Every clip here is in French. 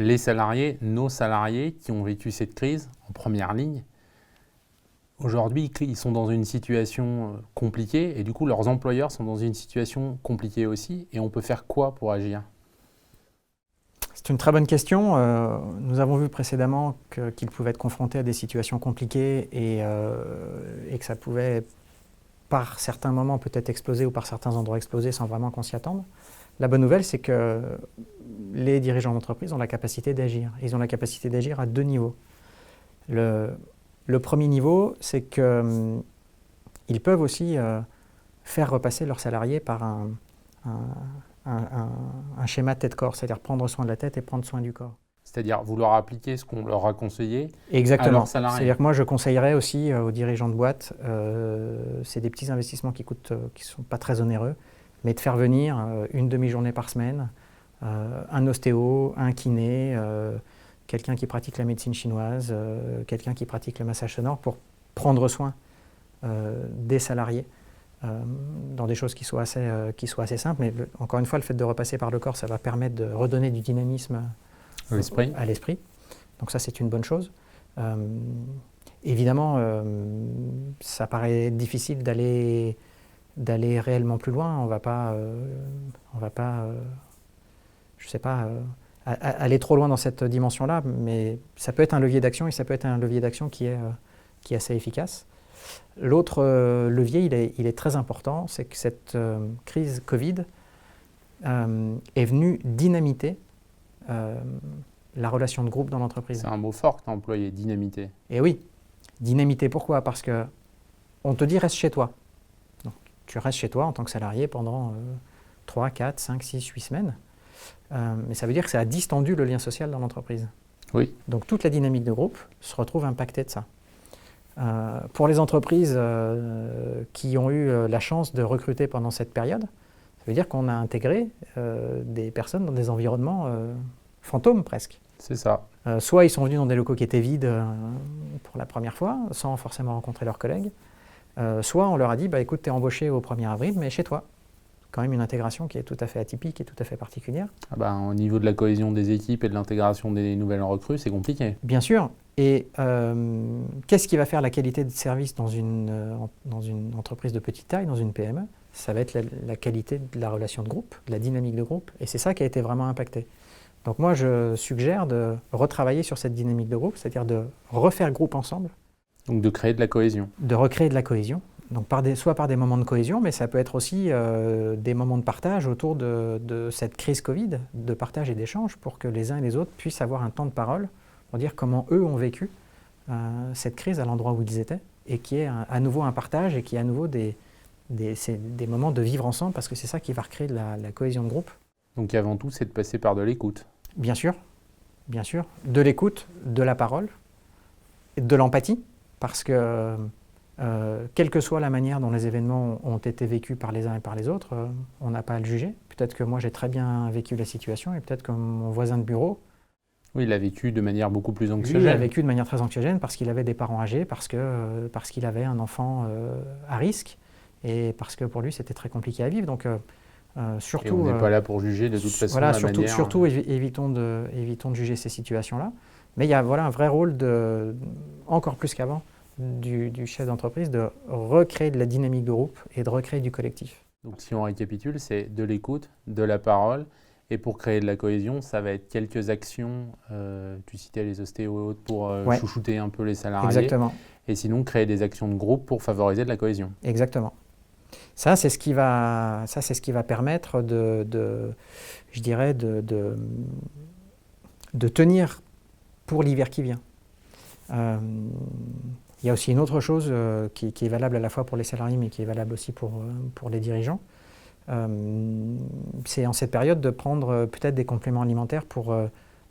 les salariés, nos salariés qui ont vécu cette crise en première ligne, aujourd'hui, ils sont dans une situation compliquée et du coup, leurs employeurs sont dans une situation compliquée aussi. Et on peut faire quoi pour agir ? C'est une très bonne question. Nous avons vu précédemment qu'ils pouvaient être confrontés à des situations compliquées et que ça pouvait, par certains moments, peut-être exploser ou par certains endroits exploser sans vraiment qu'on s'y attende. La bonne nouvelle, c'est que les dirigeants d'entreprise ont la capacité d'agir. Ils ont la capacité d'agir à 2 niveaux. Le premier niveau, c'est qu'ils peuvent aussi faire repasser leurs salariés par un schéma tête-corps, c'est-à-dire prendre soin de la tête et prendre soin du corps. C'est-à-dire, vous leur appliquez ce qu'on leur a conseillé Exactement. à leurs salariés. C'est-à-dire que moi, je conseillerais aussi aux dirigeants de boîte, c'est des petits investissements qui ne sont pas très onéreux, mais de faire venir une demi-journée par semaine, un ostéo, un kiné, quelqu'un qui pratique la médecine chinoise, quelqu'un qui pratique le massage sonore pour prendre soin des salariés dans des choses qui soient assez simples. Mais encore une fois, le fait de repasser par le corps, ça va permettre de redonner du dynamisme à l'esprit. Donc ça, c'est une bonne chose. Évidemment, ça paraît difficile d'aller réellement plus loin. On va pas je sais pas, aller trop loin dans cette dimension-là, mais ça peut être un levier d'action et ça peut être un levier d'action qui est assez efficace. L'autre levier, il est très important, c'est que cette crise Covid est venue dynamiter la relation de groupe dans l'entreprise. C'est un mot fort que tu as employé, dynamiter. Et oui, dynamiter, pourquoi ? Parce qu'on te dit reste chez toi. Donc, tu restes chez toi en tant que salarié pendant 3, 4, 5, 6, 8 semaines. Mais ça veut dire que ça a distendu le lien social dans l'entreprise. Oui. Donc toute la dynamique de groupe se retrouve impactée de ça. Pour les entreprises qui ont eu la chance de recruter pendant cette période, ça veut dire qu'on a intégré des personnes dans des environnements fantômes presque. C'est ça. Soit ils sont venus dans des locaux qui étaient vides pour la première fois, sans forcément rencontrer leurs collègues, soit on leur a dit bah, écoute, tu es embauché au 1er avril, mais chez toi. Quand même une intégration qui est tout à fait atypique et tout à fait particulière. Au niveau de la cohésion des équipes et de l'intégration des nouvelles recrues, c'est compliqué. Bien sûr. Et qu'est-ce qui va faire la qualité de service dans une entreprise de petite taille, dans une PME ? Ça va être la qualité de la relation de groupe, de la dynamique de groupe. Et c'est ça qui a été vraiment impacté. Donc moi, je suggère de retravailler sur cette dynamique de groupe, c'est-à-dire de refaire groupe ensemble. Donc de créer de la cohésion. De recréer de la cohésion. Donc soit par des moments de cohésion, mais ça peut être aussi des moments de partage autour de cette crise Covid, de partage et d'échange, pour que les uns et les autres puissent avoir un temps de parole pour dire comment eux ont vécu cette crise à l'endroit où ils étaient, et qui est à nouveau un partage et qui est à nouveau des moments de vivre ensemble, parce que c'est ça qui va recréer de la cohésion de groupe. Donc avant tout, c'est de passer par de l'écoute. Bien sûr, de l'écoute, de la parole, de l'empathie, parce que quelle que soit la manière dont les événements ont été vécus par les uns et par les autres, on n'a pas à le juger. Peut-être que moi j'ai très bien vécu la situation et peut-être que mon voisin de bureau... Oui, il a vécu de manière beaucoup plus anxiogène. Lui, il a vécu de manière très anxiogène parce qu'il avait des parents âgés, parce qu'il avait un enfant à risque et parce que pour lui c'était très compliqué à vivre. Donc surtout... Et on n'est pas là pour juger de toute façon voilà, la manière... Surtout évitons de juger ces situations-là. Mais il y a un vrai rôle, encore plus qu'avant, du chef d'entreprise de recréer de la dynamique de groupe et de recréer du collectif. Donc si on récapitule, c'est de l'écoute, de la parole, et pour créer de la cohésion, ça va être quelques actions, tu citais les ostéos et autres, pour chouchouter un peu les salariés. Exactement. Et sinon, créer des actions de groupe pour favoriser de la cohésion. Exactement. Ça, c'est ce qui va permettre je dirais, de tenir pour l'hiver qui vient. Il y a aussi une autre chose qui est valable à la fois pour les salariés, mais qui est valable aussi pour les dirigeants. C'est en cette période de prendre peut-être des compléments alimentaires pour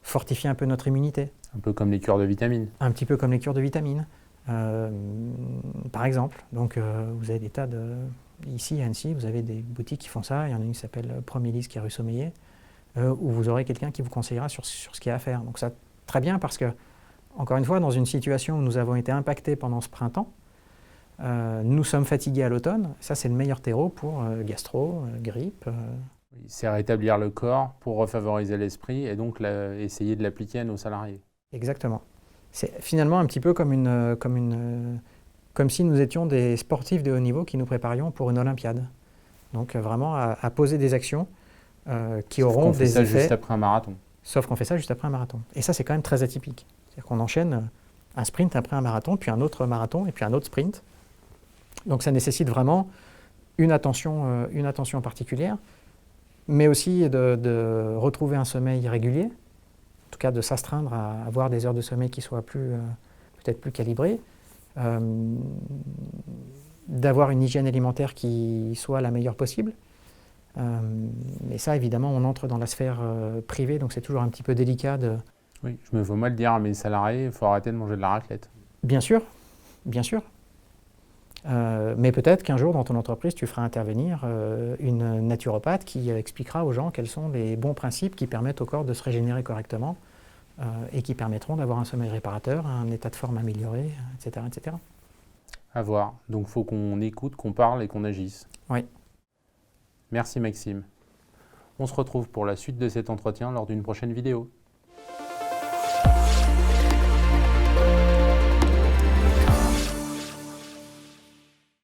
fortifier un peu notre immunité. Un peu comme les cures de vitamines. Un petit peu comme les cures de vitamines, par exemple. Donc vous avez des tas de... Ici à Annecy, vous avez des boutiques qui font ça. Il y en a une qui s'appelle Promélis, qui est rue Sommeillet, où vous aurez quelqu'un qui vous conseillera sur ce qu'il y a à faire. Donc ça, très bien, parce que encore une fois, dans une situation où nous avons été impactés pendant ce printemps, nous sommes fatigués à l'automne, ça c'est le meilleur terreau pour gastro, grippe, C'est rétablir le corps pour refavoriser l'esprit et donc essayer de l'appliquer à nos salariés. Exactement. C'est finalement un petit peu comme si nous étions des sportifs de haut niveau qui nous préparions pour une Olympiade. Donc vraiment à poser des actions qui auront des effets. Sauf qu'on fait ça juste après un marathon. Sauf qu'on fait ça juste après un marathon. Et ça, c'est quand même très atypique. C'est-à-dire qu'on enchaîne un sprint après un marathon, puis un autre marathon, et puis un autre sprint. Donc ça nécessite vraiment une attention particulière, mais aussi de retrouver un sommeil régulier, en tout cas de s'astreindre à avoir des heures de sommeil qui soient peut-être plus calibrées, d'avoir une hygiène alimentaire qui soit la meilleure possible. Mais ça, évidemment, on entre dans la sphère privée, donc c'est toujours un petit peu délicat de... Oui, je me vois mal dire à mes salariés, il faut arrêter de manger de la raclette. Bien sûr, bien sûr. Mais peut-être qu'un jour, dans ton entreprise, tu feras intervenir une naturopathe qui expliquera aux gens quels sont les bons principes qui permettent au corps de se régénérer correctement et qui permettront d'avoir un sommeil réparateur, un état de forme amélioré, etc. etc. À voir. Donc il faut qu'on écoute, qu'on parle et qu'on agisse. Oui. Merci Maxime. On se retrouve pour la suite de cet entretien lors d'une prochaine vidéo.